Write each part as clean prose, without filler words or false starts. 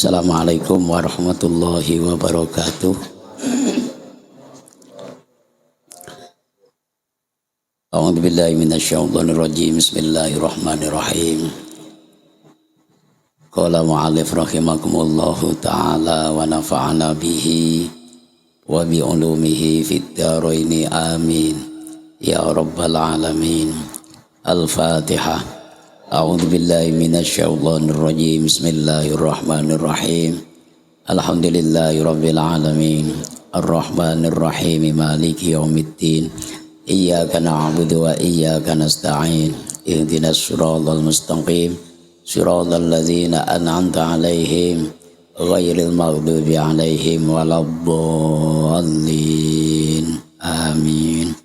Assalamualaikum warahmatullahi wabarakatuh. A'udzu billahi minasyaitonir rajim. Bismillahirrahmanirrahim. Qala mu'allif rahimakumullahu ta'ala wa nafa'ana bihi wa bi ulumihi fid dharaini amin ya rabbal alamin. Al-Fatihah. A'udzu billahi minasyaitonir rajim. Bismillahirrahmanirrahim. Alhamdulillahi rabbil alamin. Arrahmanir rahim. Maliki yaumiddin. Iyyaka na'budu wa iyyaka nasta'in. Ihdinas siratal mustaqim. Siratal ladzina an'amta 'alaihim ghairil maghdubi 'alaihim waladdallin. Amin.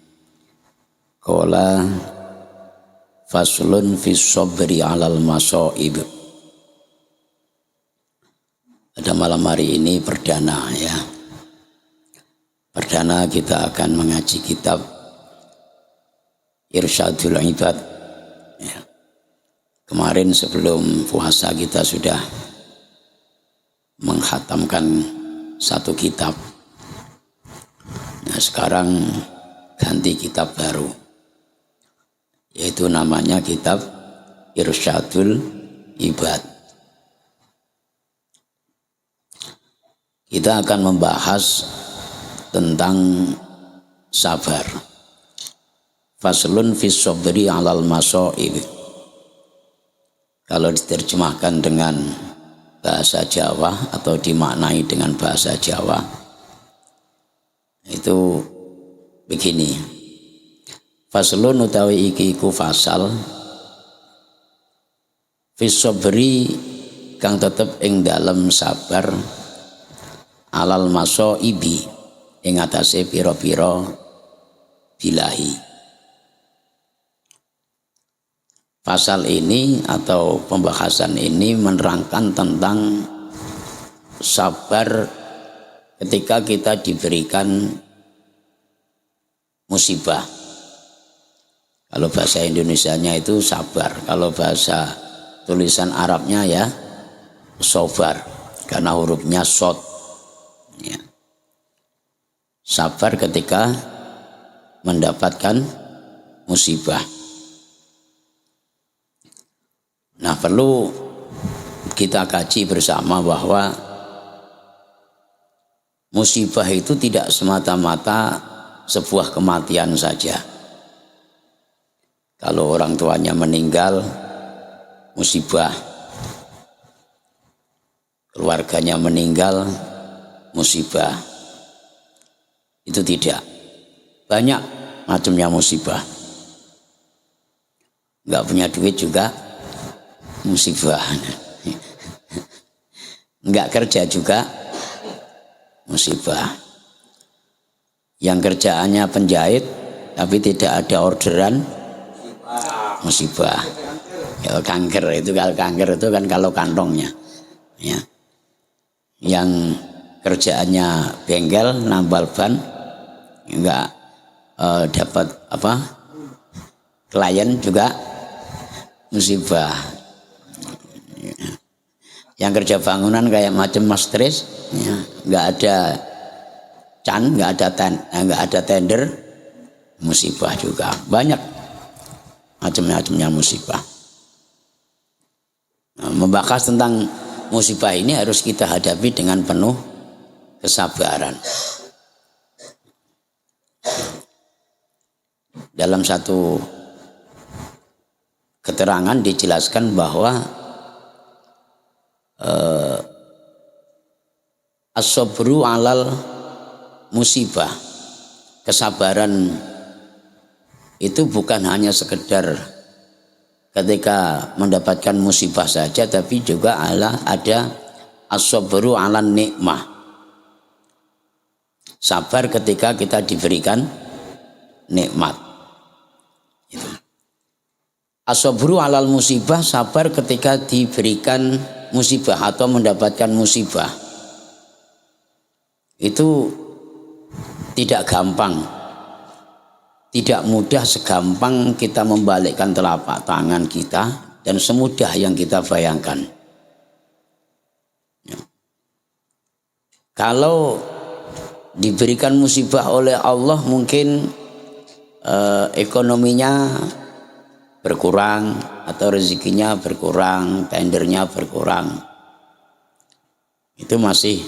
Qala faslun fis sabri 'alal masaib. Pada malam hari ini perdana ya. Perdana kita akan mengaji kitab Irsyadul Ibad ya. Kemarin sebelum puasa kita sudah menghatamkan satu kitab. Nah, sekarang ganti kitab baru, yaitu namanya kitab Irsyadul Ibad. Kita akan membahas tentang sabar. Faslun fis sabri 'alal masaib. Kalau diterjemahkan dengan bahasa Jawa atau dimaknai dengan bahasa Jawa itu begini. Faslun utawi iki iku fasal fis sabri kang tetep ing dalem sabar 'alal masaibi ing atase pira-pira bilahi. Pasal ini atau pembahasan ini menerangkan tentang sabar ketika kita diberikan musibah. Kalau bahasa Indonesianya itu sabar, kalau bahasa tulisan Arabnya ya sobar, karena hurufnya sod ya. Sabar ketika mendapatkan musibah. Nah, perlu kita kaji bersama bahwa musibah itu tidak semata-mata sebuah kematian saja. Kalau orang tuanya meninggal, musibah. Keluarganya meninggal, musibah. Itu tidak. Banyak macamnya musibah. Enggak punya duit juga musibah. Enggak kerja juga musibah. Yang kerjaannya penjahit tapi tidak ada orderan, musibah. Ya, kanker itu, kalau kanker itu kan kalau kantongnya ya. Yang kerjaannya bengkel nambal ban enggak dapat klien juga musibah. Yang kerja bangunan kayak macam mastris ya, nggak ada can, nggak ada tender, musibah juga. Banyak macam-macamnya musibah. Nah, membahas tentang musibah ini harus kita hadapi dengan penuh kesabaran. Dalam satu keterangan dijelaskan bahwa as-sabru 'alal musibah, kesabaran itu bukan hanya sekedar ketika mendapatkan musibah saja, tapi juga ada as-sabru 'alan nikmah, sabar ketika kita diberikan nikmat. As-sabru 'alal musibah, sabar ketika diberikan musibah atau mendapatkan musibah. Itu tidak gampang, tidak mudah segampang kita membalikkan telapak tangan kita dan semudah yang kita bayangkan. Ya. Kalau diberikan musibah oleh Allah mungkin ekonominya berkurang atau rezekinya berkurang, tendernya berkurang. Itu masih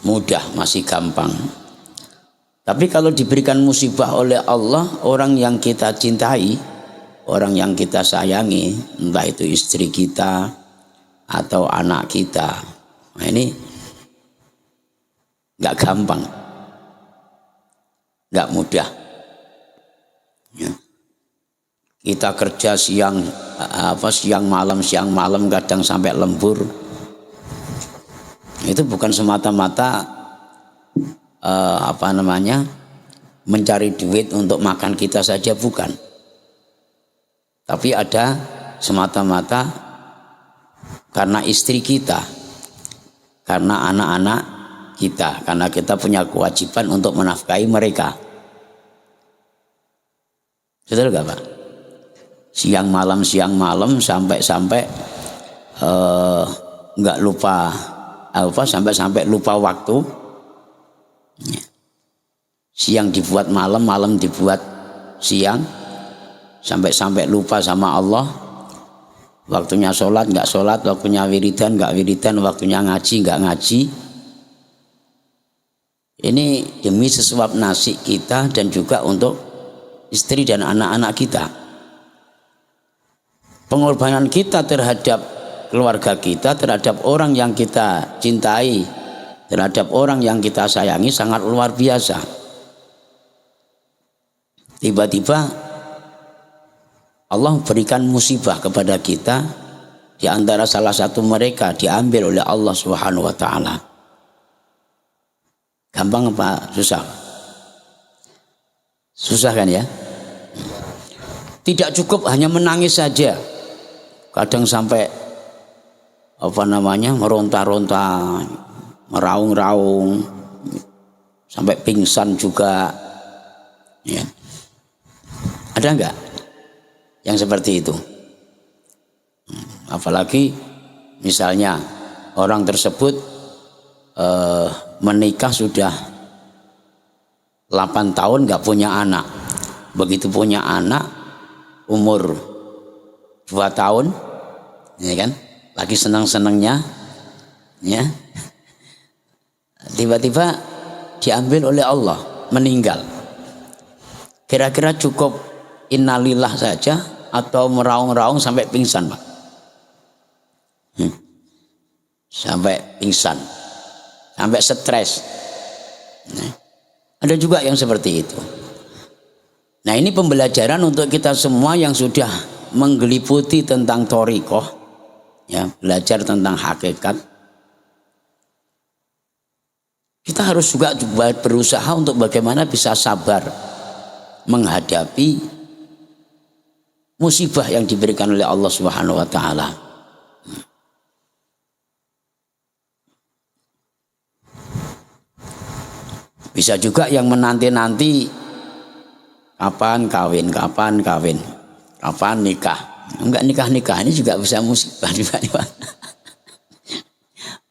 mudah, masih gampang. Tapi kalau diberikan musibah oleh Allah, orang yang kita cintai, orang yang kita sayangi, entah itu istri kita atau anak kita, nah ini nggak gampang, nggak mudah. Ya. Kita kerja siang malam kadang sampai lembur. Itu bukan semata-mata mencari duit untuk makan kita saja, bukan. Tapi ada semata-mata karena istri kita, karena anak-anak kita, karena kita punya kewajiban untuk menafkahi mereka. Betul gak Pak? Siang malam sampai nggak lupa sampai lupa waktu. Siang dibuat malam, malam dibuat siang, sampai lupa sama Allah. Waktunya sholat nggak sholat, waktunya wiridan nggak wiridan, waktunya ngaji nggak ngaji. Ini demi sesuap nasi kita dan juga untuk istri dan anak-anak kita. Pengorbanan kita terhadap keluarga kita, terhadap orang yang kita cintai, terhadap orang yang kita sayangi sangat luar biasa. Tiba-tiba Allah berikan musibah kepada kita, di antara salah satu mereka diambil oleh Allah Subhanahu wa taala. Gampang apa susah? Susah kan ya? Tidak cukup hanya menangis saja. Kadang sampai meronta-ronta, meraung-raung, sampai pingsan juga. Ya. Ada enggak yang seperti itu? Apalagi misalnya orang tersebut menikah sudah 8 tahun nggak punya anak. Begitu punya anak umur 2 tahun, ya kan? Lagi senang-senangnya, ya. Tiba-tiba diambil oleh Allah, meninggal. Kira-kira cukup innalillah saja atau meraung-raung sampai pingsan, Pak? Sampai pingsan, sampai stres. Nah, ada juga yang seperti itu. Nah, ini pembelajaran untuk kita semua yang sudah menggeliputi tentang thoriqoh, ya, belajar tentang hakikat. Kita harus juga berusaha untuk bagaimana bisa sabar menghadapi musibah yang diberikan oleh Allah Subhanahu wa taala. Bisa juga yang menanti-nanti kapan kawin, kapan nikah. Enggak nikah ini juga bisa musibah juga nih, Pak.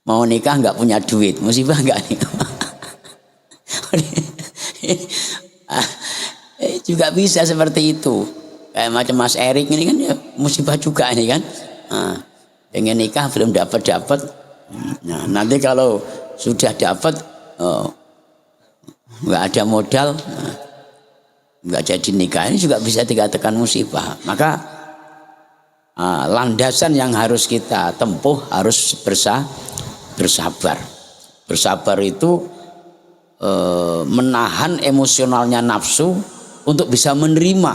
Mau nikah enggak punya duit, musibah enggak nih? Juga bisa seperti itu. Kayak macam Mas Erik ini kan ya musibah juga ini kan. Pengen nikah belum dapat. Nah, nanti kalau sudah dapat enggak ada modal, enggak jadi nikah, ini juga bisa dikatakan musibah. Maka landasan yang harus kita tempuh harus bersabar. Bersabar itu menahan emosionalnya nafsu untuk bisa menerima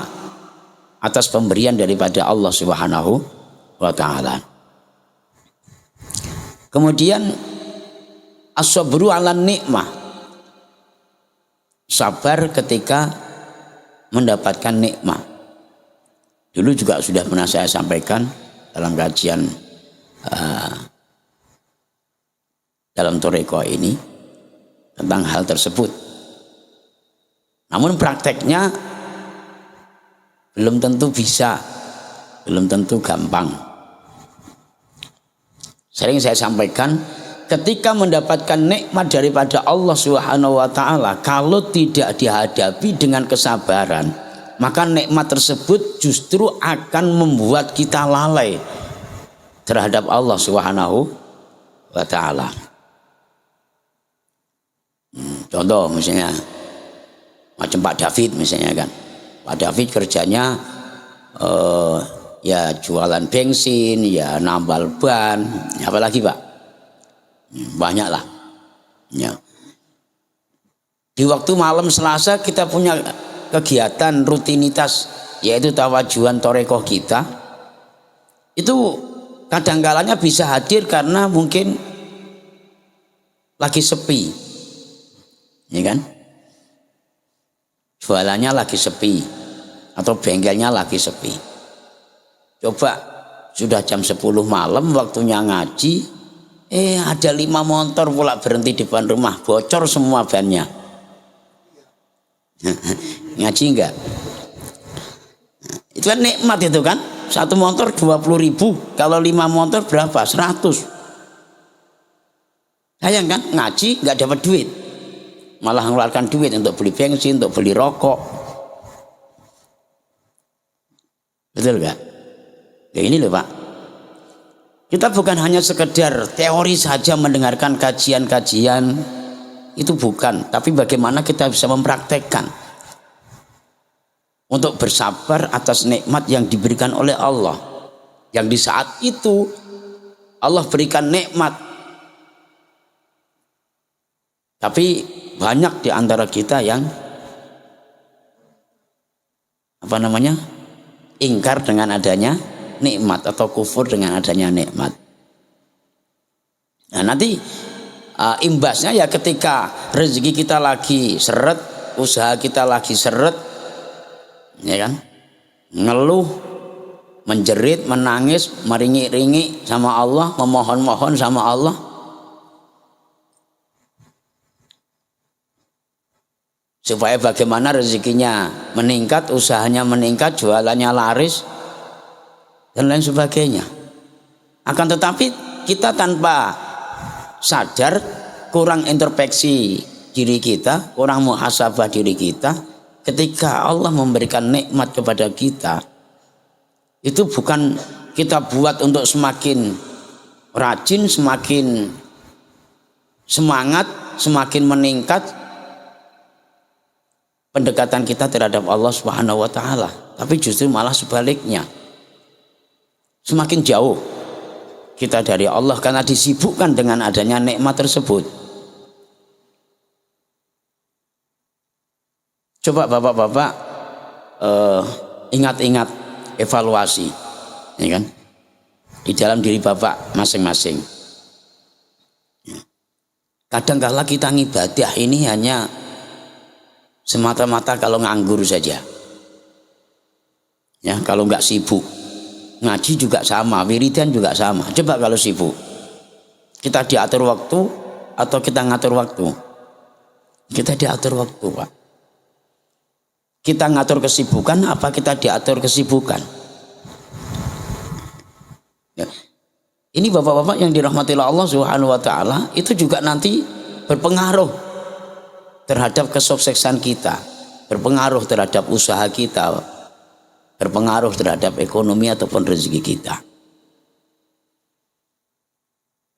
atas pemberian daripada Allah Subhanahu wa taala. Kemudian as-sabru 'alan nikmah. Sabar ketika mendapatkan nikmat. Dulu juga sudah pernah saya sampaikan dalam kajian dalam thoriqoh ini tentang hal tersebut. Namun prakteknya belum tentu bisa, belum tentu gampang. Sering saya sampaikan, ketika mendapatkan nikmat daripada Allah Subhanahu wa taala, kalau tidak dihadapi dengan kesabaran, maka nikmat tersebut justru akan membuat kita lalai terhadap Allah Subhanahu wa taala. Contoh misalnya macam Pak David misalnya kan. Pak David kerjanya ya jualan bensin, ya nambal ban, apalagi Pak? Banyak lah. Ya. Di waktu malam Selasa kita punya kegiatan rutinitas yaitu tawajuhan torekoh kita. Itu kadang-kalanya bisa hadir karena mungkin lagi sepi, ya kan? Jualannya lagi sepi atau bengkelnya lagi sepi. Coba sudah jam 10 malam waktunya ngaji, ada 5 motor pula berhenti depan rumah, bocor semua bannya. Ngaji enggak? Itu kan nikmat itu kan. Satu motor 20.000, kalau 5 motor berapa? 100. Sayang kan, ngaji nggak dapat duit, malah mengeluarkan duit untuk beli bensin, untuk beli rokok. Betul nggak? Ya ini loh Pak. Kita bukan hanya sekedar teori saja mendengarkan kajian-kajian, itu bukan, tapi bagaimana kita bisa mempraktekkan untuk bersabar atas nikmat yang diberikan oleh Allah, yang di saat itu Allah berikan nikmat, tapi banyak di antara kita yang ingkar dengan adanya nikmat atau kufur dengan adanya nikmat. Nah nanti imbasnya ya ketika rezeki kita lagi seret, usaha kita lagi seret, ya kan, ngeluh, menjerit, menangis, meringik-ringik sama Allah, memohon-mohon sama Allah. Supaya bagaimana rezekinya meningkat, usahanya meningkat, jualannya laris, dan lain sebagainya. Akan tetapi kita tanpa sadar kurang introspeksi diri kita, kurang muhasabah diri kita. Ketika Allah memberikan nikmat kepada kita, itu bukan kita buat untuk semakin rajin, semakin semangat, semakin meningkat pendekatan kita terhadap Allah Subhanahu wa taala, tapi justru malah sebaliknya. Semakin jauh kita dari Allah karena disibukkan dengan adanya nikmat tersebut. Coba bapak-bapak ingat-ingat evaluasi, ya kan, di dalam diri bapak masing-masing. Kadang-kala kita ngibadah ini hanya semata-mata kalau nganggur saja, ya, kalau nggak sibuk. Ngaji juga sama, wiridan juga sama. Coba kalau sibuk, kita diatur waktu atau kita ngatur waktu? Kita diatur waktu Pak. Kita ngatur kesibukan apa kita diatur kesibukan? Ya. Ini bapak-bapak yang dirahmati Allah Subhanahu wa taala, itu juga nanti berpengaruh terhadap kesuksesan kita, berpengaruh terhadap usaha kita, berpengaruh terhadap ekonomi ataupun rezeki kita.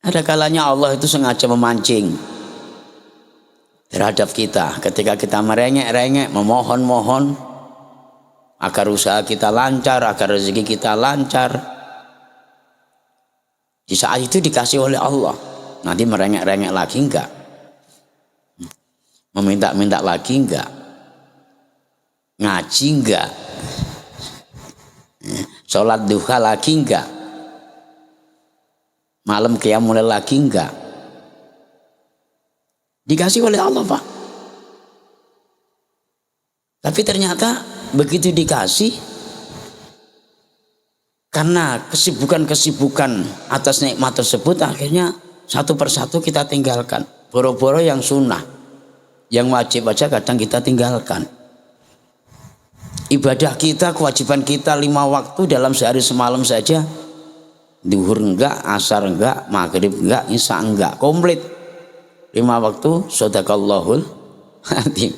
Ada kalanya Allah itu sengaja memancing terhadap kita ketika kita merengek-rengek, memohon-mohon agar usaha kita lancar, agar rezeki kita lancar. Di saat itu dikasih oleh Allah, nanti merengek-rengek lagi enggak, meminta-minta lagi enggak, ngaji enggak, sholat duha lagi enggak, malam qiyamul lagi enggak. Dikasih oleh Allah Pak. Tapi ternyata begitu dikasih, karena kesibukan-kesibukan atas nikmat tersebut, akhirnya satu persatu kita tinggalkan. Boro-boro yang sunnah, yang wajib aja kadang kita tinggalkan. Ibadah kita, kewajiban kita 5 waktu dalam sehari semalam saja Duhur enggak, asar enggak, maghrib enggak, isya enggak, komplit 5 waktu. Shadaqallahul azim.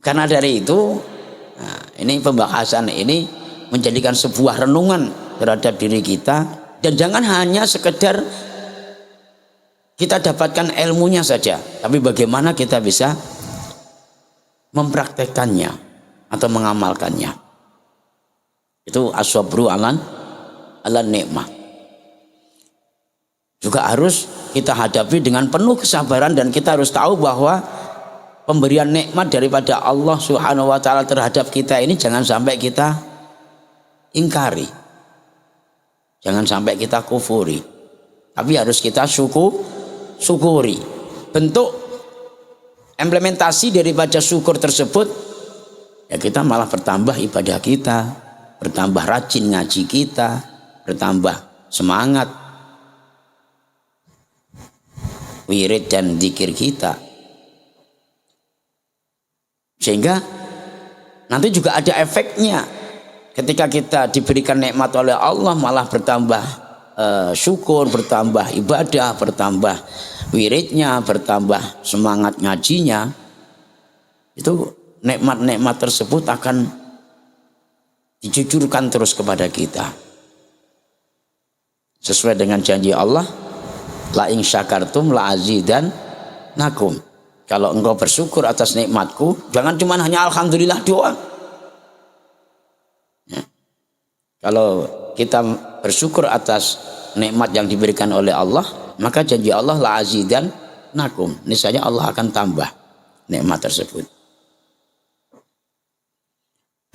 Karena dari itu, nah, ini pembahasan ini menjadikan sebuah renungan terhadap diri kita, dan jangan hanya sekedar kita dapatkan ilmunya saja, tapi bagaimana kita bisa mempraktekannya atau mengamalkannya. Itu as-sabru ala nikmah. Juga harus kita hadapi dengan penuh kesabaran, dan kita harus tahu bahwa pemberian nikmat daripada Allah Subhanahu wa taala terhadap kita ini jangan sampai kita ingkari. Jangan sampai kita kufuri. Tapi harus kita syukuri. Bentuk implementasi daripada syukur tersebut, ya kita malah bertambah ibadah kita, bertambah rajin ngaji kita, bertambah semangat wirid dan zikir kita. Sehingga nanti juga ada efeknya. Ketika kita diberikan nikmat oleh Allah, malah bertambah syukur, bertambah ibadah, bertambah wiridnya, bertambah semangat ngajinya. Itu nikmat-nikmat tersebut akan dicucurkan terus kepada kita. Sesuai dengan janji Allah, la in syakartum la azidannakum. Kalau engkau bersyukur atas nikmatku, jangan cuma hanya alhamdulillah doang. Ya. Kalau kita bersyukur atas nikmat yang diberikan oleh Allah, maka janji Allah la azidannakum. Niscaya Allah akan tambah nikmat tersebut.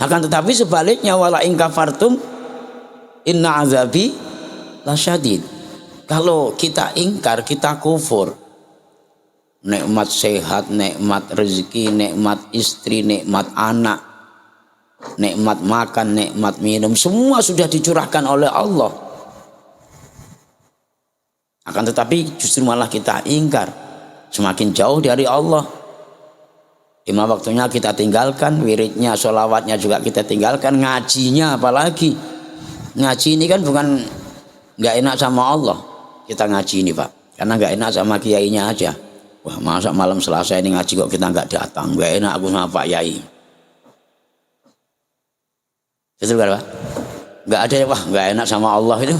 Akan tetapi sebaliknya, wala in kafartum inna azabi lasyadid. Kalau kita ingkar, kita kufur, nikmat sehat, nikmat rezeki, nikmat istri, nikmat anak, nikmat makan, nikmat minum, semua sudah dicurahkan oleh Allah. Akan tetapi justru malah kita ingkar, semakin jauh dari Allah. 5 waktunya kita tinggalkan, wiridnya, sholawatnya juga kita tinggalkan, ngajinya apalagi. Ngaji ini kan bukan nggak enak sama Allah kita ngaji ini Pak, karena nggak enak sama kiainya aja. Wah, masa malam Selasa ini ngaji kok kita nggak datang, nggak enak aku sama Pak Yai. Betul kan Pak? Nggak ada ya, wah nggak enak sama Allah itu.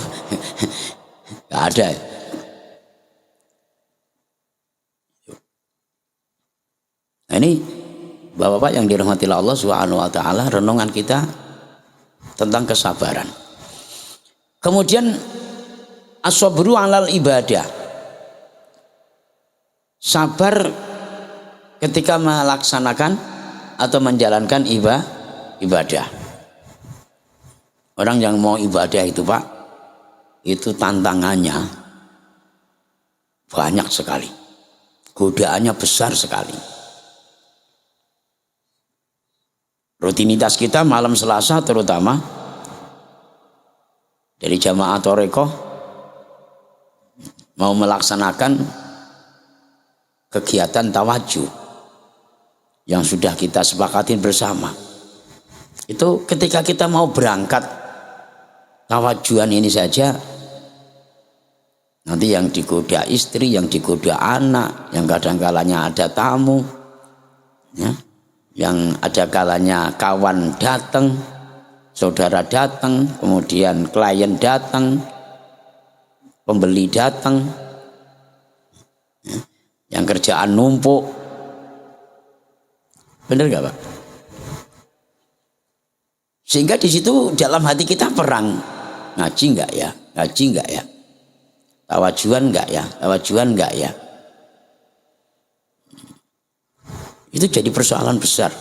Nggak ada. Nah, ini Bapak-bapak yang dirahmati Allah Subhanahu wa taala, renungan kita tentang kesabaran. Kemudian as-sabru 'alal ibadah. Sabar ketika melaksanakan atau menjalankan ibadah. Orang yang mau ibadah itu Pak, itu tantangannya banyak sekali. Godaannya besar sekali. Rutinitas kita malam Selasa terutama dari jamaah Thariqah mau melaksanakan kegiatan tawajuh yang sudah kita sepakatin bersama. Itu ketika kita mau berangkat tawajuhan ini saja, nanti yang digoda istri, yang digoda anak, yang kadang-kalanya ada tamu, ya, yang ada kalanya kawan datang, saudara datang, kemudian klien datang, pembeli datang, ya, yang kerjaan numpuk. Benar gak Pak? Sehingga di situ dalam hati kita perang, ngaji enggak ya, ngaji enggak ya, tawajuhan enggak ya, tawajuhan enggak ya. Itu jadi persoalan besar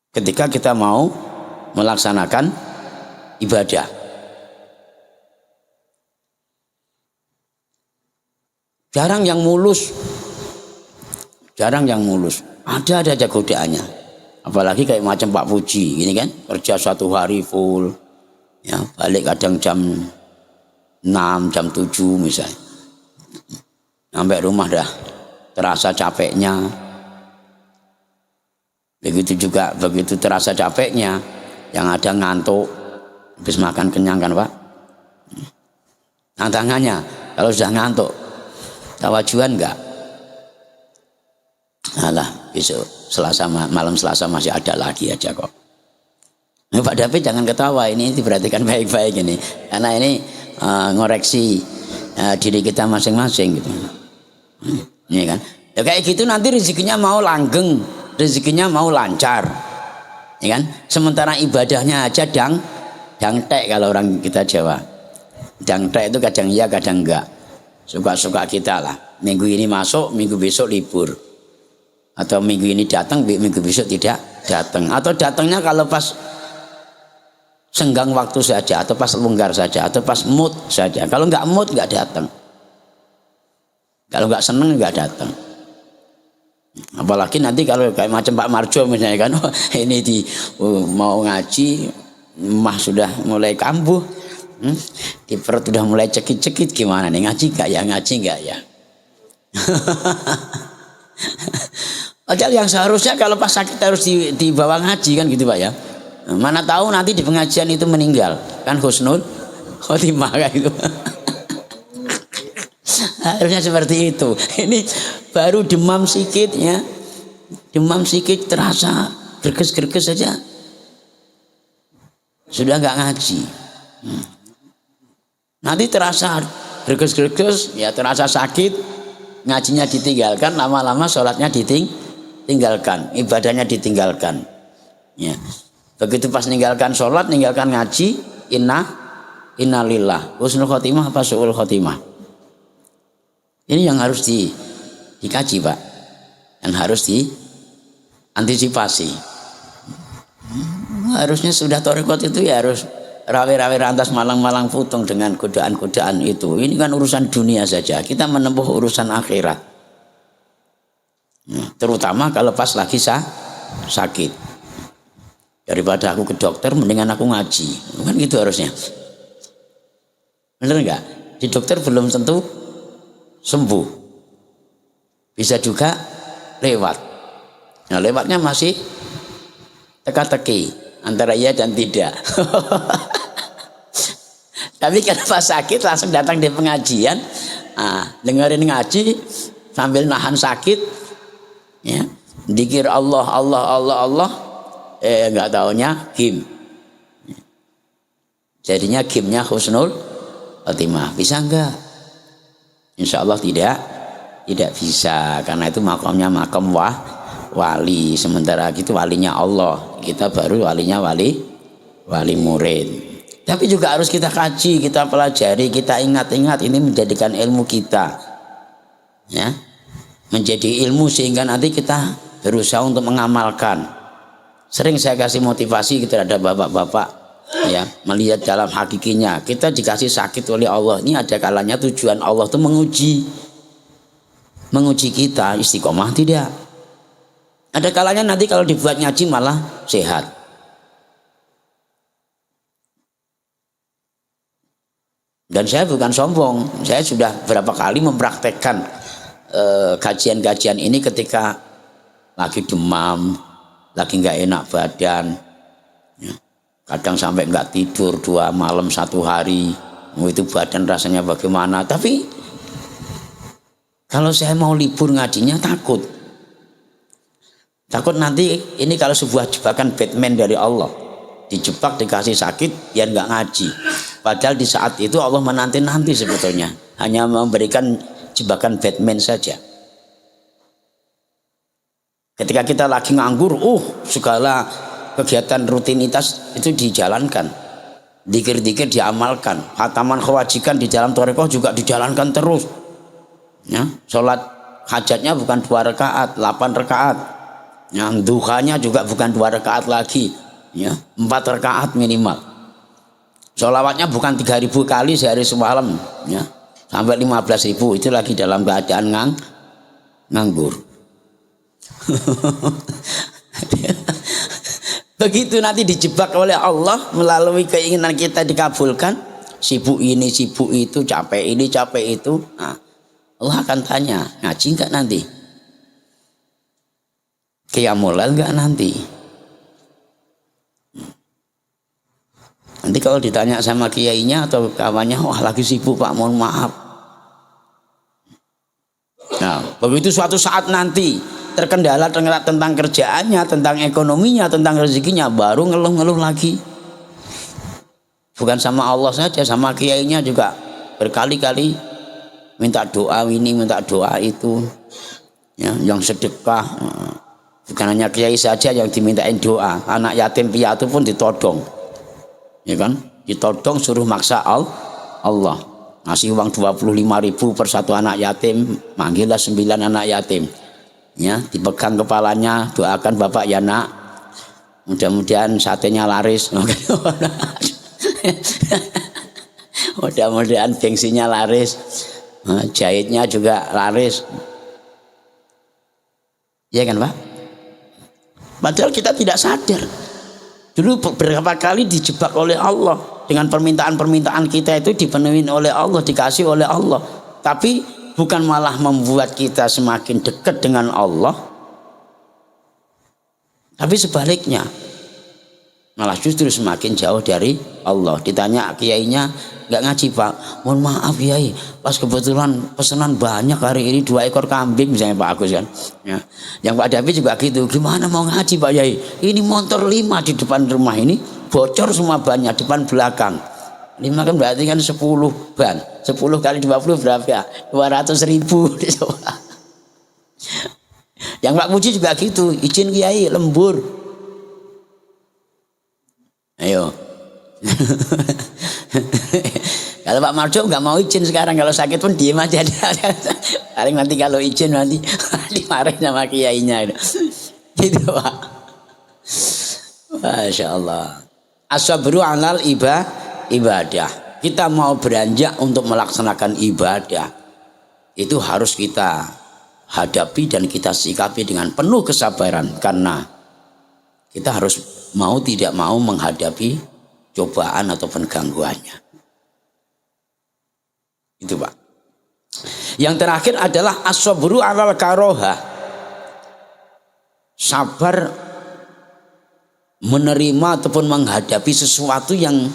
ketika kita mau melaksanakan ibadah. Jarang yang mulus, jarang yang mulus. Ada aja godaannya. Apalagi kayak macam Pak Puji gini kan, kerja 1 hari full, ya balik kadang jam 6, jam 7 misalnya, sampai rumah dah terasa capeknya. Begitu juga begitu terasa capeknya, yang ada ngantuk, habis makan kenyang kan Pak. Tantangannya kalau sudah ngantuk, tawajuan enggak? Alah, besok Selasa malam Selasa masih ada lagi aja kok. Nah, Pak David jangan ketawa, ini diperhatikan baik-baik ini, karena ini ngoreksi diri kita masing-masing gitu. Ini kan, ya kayak gitu nanti rezekinya mau langgeng, rezekinya mau lancar, ya kan? Sementara ibadahnya aja dangtek kalau orang kita Jawa. Dangtek itu kadang iya kadang enggak, suka-suka kita lah. Minggu ini masuk, minggu besok libur, atau minggu ini datang, minggu besok tidak datang, atau datangnya kalau pas senggang waktu saja, atau pas longgar saja, atau pas mood saja. Kalau nggak mood nggak datang, kalau nggak seneng nggak datang. Apalagi nanti kalau kayak macam Pak Marjo misalnya kan, oh, ini mau ngaji, mah sudah mulai kambuh, di perut sudah mulai cekit-cekit, gimana nih ngaji nggak ya, ngaji nggak ya? Padahal yang seharusnya kalau pas sakit harus dibawa ngaji kan gitu Pak ya. Mana tahu nanti di pengajian itu meninggal, kan husnul khotimah kayak gitu. Harusnya seperti itu. Ini baru demam sedikit ya, demam sedikit terasa gerges-gerges saja sudah nggak ngaji. Nanti terasa gerges-gerges ya, terasa sakit, ngajinya ditinggalkan, lama-lama sholatnya ditinggalkan, ibadahnya ditinggalkan ya. Begitu pas ninggalkan sholat, ninggalkan ngaji, innalillah, husnul khotimah apa su'ul khotimah. Ini yang harus dikaji Pak, dan harus diantisipasi. Harusnya sudah thariqat itu ya harus rawe-rawe rantas malang-malang putung dengan godaan-godaan itu. Ini kan urusan dunia saja, kita menempuh urusan akhirat. Terutama kalau pas lagi sakit. Daripada aku ke dokter, mendingan aku ngaji. Kan gitu harusnya. Bener enggak? Di dokter belum tentu sembuh. Bisa juga lewat. Nah, lewatnya masih teka-teki antara iya dan tidak. Tapi kalau pas sakit langsung datang di pengajian, dengerin ngaji sambil nahan sakit, ya, dzikir Allah, nggak taunya game. Jadinya gamenya husnul khotimah. Bisa enggak? Insya Allah tidak bisa, karena itu makamnya makam wali. Sementara itu walinya Allah, kita baru walinya wali murid. Tapi juga harus kita kaji, kita pelajari, kita ingat-ingat, ini menjadikan ilmu kita, ya, menjadi ilmu sehingga nanti kita berusaha untuk mengamalkan. Sering saya kasih motivasi terhadap bapak-bapak ya, melihat dalam hakikinya kita dikasih sakit oleh Allah. Ini ada kalanya tujuan Allah itu menguji kita istiqomah tidak. Ada kalanya nanti kalau dibuat ngaji malah sehat. Dan saya bukan sombong, saya sudah berapa kali mempraktekkan kajian-kajian ini ketika lagi demam, lagi nggak enak badan, ya. Kadang sampai nggak tidur 2 malam 1 hari, itu badan rasanya bagaimana. Tapi kalau saya mau libur ngajinya takut nanti ini kalau sebuah jebakan Batman dari Allah, dijebak dikasih sakit biar nggak ngaji. Padahal di saat itu Allah menanti-nanti sebetulnya, hanya memberikan jebakan Batman saja. Ketika kita lagi nganggur, segala kegiatan rutinitas itu dijalankan, dikir-dikir diamalkan, khataman kewajiban di dalam thariqah juga dijalankan terus. Ya, sholat hajatnya bukan 2 rakaat, 8 rakaat. Yang duhanya juga bukan 2 rakaat lagi, ya, 4 rakaat minimal. Sholawatnya bukan 3.000 kali sehari semalam, ya, sampai 15.000, itu lagi dalam keadaan nganggur. Begitu nanti dijebak oleh Allah melalui keinginan kita dikabulkan, sibuk ini sibuk itu, capek ini capek itu, nah, Allah akan tanya, ngaji enggak nanti? Qiyamul lail enggak nanti? Nanti kalau ditanya sama kiainya atau kawannya, wah lagi sibuk Pak, mohon maaf. Nah, begitu suatu saat nanti terkendala tentang kerjaannya, tentang ekonominya, tentang rezekinya, baru ngeluh-ngeluh lagi. Bukan sama Allah saja, sama kiainya juga berkali-kali minta doa ini, minta doa itu. Ya, yang sedekah, bukan hanya kiai saja yang dimintain doa, anak yatim piatu pun ditodong. Ya kan, ditodong suruh maksa Allah, ngasih uang 25.000 per satu anak yatim, manggillah 9 anak yatim, ya dipegang kepalanya, doakan bapak ya nak, mudah-mudahan satenya laris, mudah-mudahan bensinnya laris, jahitnya juga laris, ya kan Pak? Padahal kita tidak sadar. Dulu beberapa kali dijebak oleh Allah dengan permintaan-permintaan kita itu dipenuhi oleh Allah, dikasih oleh Allah. Tapi bukan malah membuat kita semakin dekat dengan Allah, tapi sebaliknya malah justru semakin jauh dari Allah. Ditanya kiainya, nggak ngaji Pak, mohon maaf Kiai, pas kebetulan pesanan banyak hari ini 2 ekor kambing misalnya Pak Agus kan ya. Yang Pak David juga gitu, gimana mau ngaji Pak Kiai, ini motor 5 di depan rumah ini bocor semua banyak depan belakang, 5 kan berarti kan 10 ban, 10 kali 20 berapa ya, 200.000. Yang Pak Puji juga gitu, izin Kiai lembur, ayo. Kalau Pak Marjo nggak mau izin sekarang, kalau sakit pun diem aja. Paling nanti kalau izin nanti dimarahin sama kiainya. Gitu Pak. Masya Allah. As-sabru alal ibadah. Kita mau beranjak untuk melaksanakan ibadah, itu harus kita hadapi dan kita sikapi dengan penuh kesabaran, karena kita harus mau tidak mau menghadapi cobaan ataupun gangguannya. Itu Pak. Yang terakhir adalah as-sabru alal karoha. Sabar menerima ataupun menghadapi sesuatu yang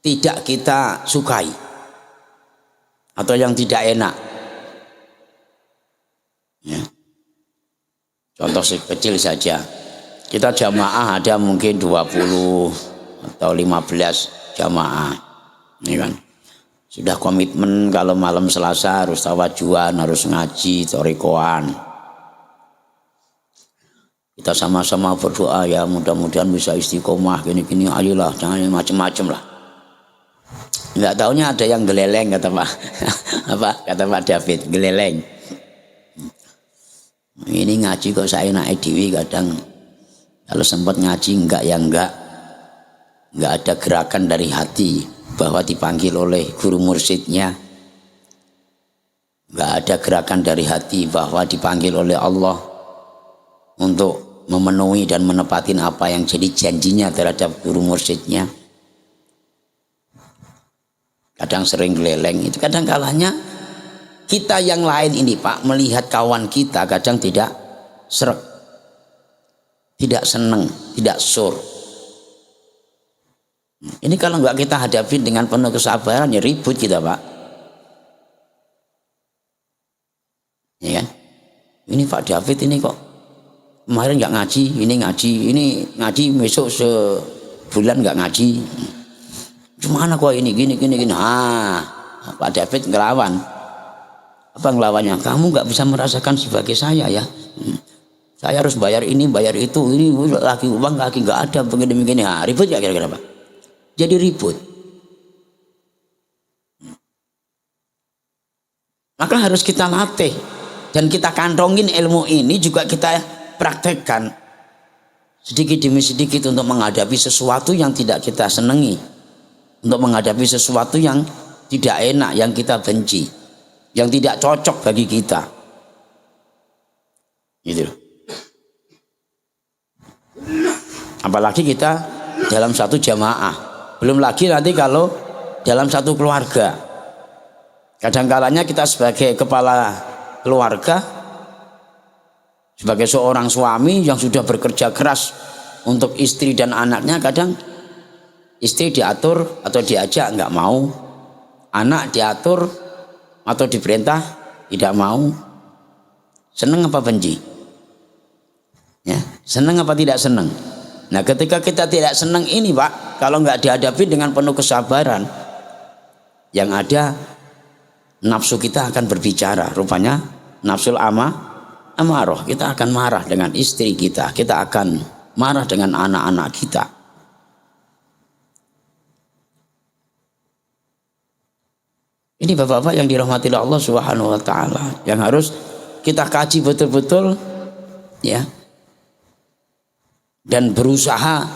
tidak kita sukai atau yang tidak enak. Ya. Contoh kecil saja. Kita jamaah ada mungkin 20 atau 15 jamaah. Ini kan. Sudah komitmen kalau malam Selasa harus tawajuan, harus ngaji, torikoan. Kita sama-sama berdoa ya mudah-mudahan bisa istiqomah gini-gini, ayolah jangan macam-macam lah. Enggak taunya ada yang geleleng kata Pak. Apa kata Pak David, geleleng. Ini ngaji kok saya naik dewi kadang kalau sempat ngaji enggak ya enggak ada gerakan dari hati bahwa dipanggil oleh guru mursyidnya, enggak ada gerakan dari hati bahwa dipanggil oleh Allah untuk memenuhi dan menepatin apa yang jadi janjinya terhadap guru mursyidnya. Kadang sering geleleng, itu kadang kalanya kita yang lain ini Pak melihat kawan kita kadang tidak srek, tidak seneng, tidak sur. Ini kalau nggak kita hadapi dengan penuh kesabaran ya ribut kita Pak. Ya kan? Ini Pak David ini kok kemarin nggak ngaji, ini ngaji besok sebulan nggak ngaji. Gimana kok ini gini. Pak David ngelawan. Apa ngelawannya? Kamu nggak bisa merasakan sebagai saya ya. Saya harus bayar ini, bayar itu. Ini lagi uang lagi nggak ada begini. Ribut ya kira-kira Pak. Jadi ribut. Maka harus kita latih dan kita kantongin ilmu ini juga kita praktekkan sedikit demi sedikit untuk menghadapi sesuatu yang tidak kita senangi, untuk menghadapi sesuatu yang tidak enak, yang kita benci, yang tidak cocok bagi kita. Gitu. Apalagi kita dalam satu jamaah. Belum lagi nanti kalau dalam satu keluarga. Kadang-kadangnya kita sebagai kepala keluarga, Sebagai seorang suami yang sudah bekerja keras untuk istri dan anaknya, kadang istri diatur atau diajak nggak mau, anak diatur atau diperintah tidak mau. Senang apa benci? Ya, senang apa tidak senang? Nah, ketika kita tidak senang ini, Pak, kalau nggak dihadapi dengan penuh kesabaran, yang ada nafsu kita akan berbicara. Rupanya nafsul amarah, kita akan marah dengan istri kita akan marah dengan anak-anak kita. Ini bapak-bapak yang dirahmati Allah Subhanahu wa taala, yang harus kita kaji betul-betul, ya. Dan berusaha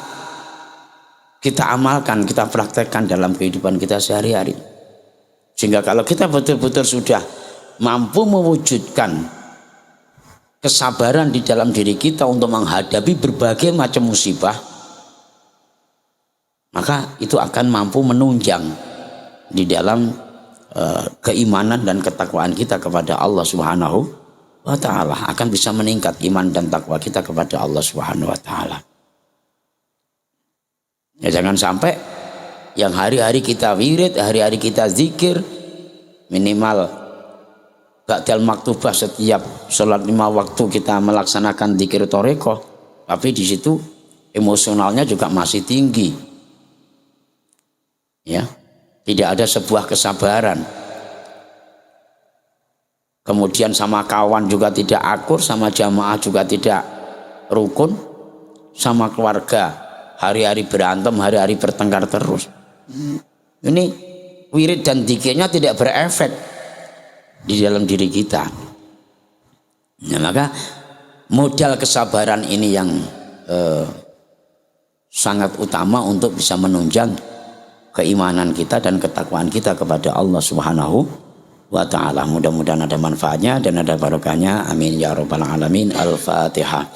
kita amalkan, kita praktekkan dalam kehidupan kita sehari-hari. Sehingga kalau kita betul-betul sudah mampu mewujudkan kesabaran di dalam diri kita untuk menghadapi berbagai macam musibah, maka itu akan mampu menunjang di dalam keimanan dan ketakwaan kita kepada Allah Subhanahu wa ta'ala. Akan bisa meningkat iman dan takwa kita kepada Allah Subhanahu wa ta'ala. Ya, jangan sampai yang hari-hari kita wirid, hari-hari kita zikir, minimal ba'dal maktubah, setiap sholat 5 waktu kita melaksanakan zikir toreko, tapi di situ emosionalnya juga masih tinggi, ya, tidak ada sebuah kesabaran. Kemudian sama kawan juga tidak akur, sama jamaah juga tidak rukun, sama keluarga hari-hari berantem, hari-hari bertengkar terus. Ini wirid dan zikirnya tidak berefek di dalam diri kita. Nah, maka modal kesabaran ini yang sangat utama untuk bisa menunjang keimanan kita dan ketakwaan kita kepada Allah Subhanahu wa ta'ala. Mudah-mudahan ada manfaatnya dan ada barokahnya. Amin ya rabbal alamin. Al-Fatihah.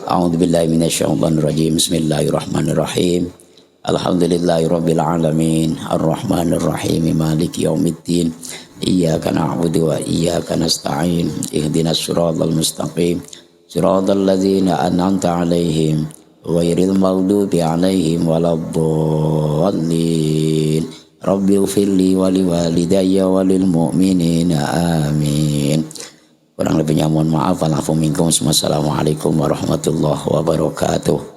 A'udzubillahi minasyaitonirrajim. Bismillahirrahmanirrahim. Alhamdulillahirabbil alamin. Arrahmanirrahim. Maliki yaumiddin. Iyyaka na'budu wa iyyaka nasta'in. Ihdinas siratal mustaqim. Siratal ladzina an'amta 'alaihim ghairil maghdubi 'alaihim waladdallin. Rabbighfirli wa liwalidayya wa lil mu'minina amin. Kurang lebihnya mohon maaf. Wa'afu minkum. Wassalamualaikum warahmatullahi wabarakatuh.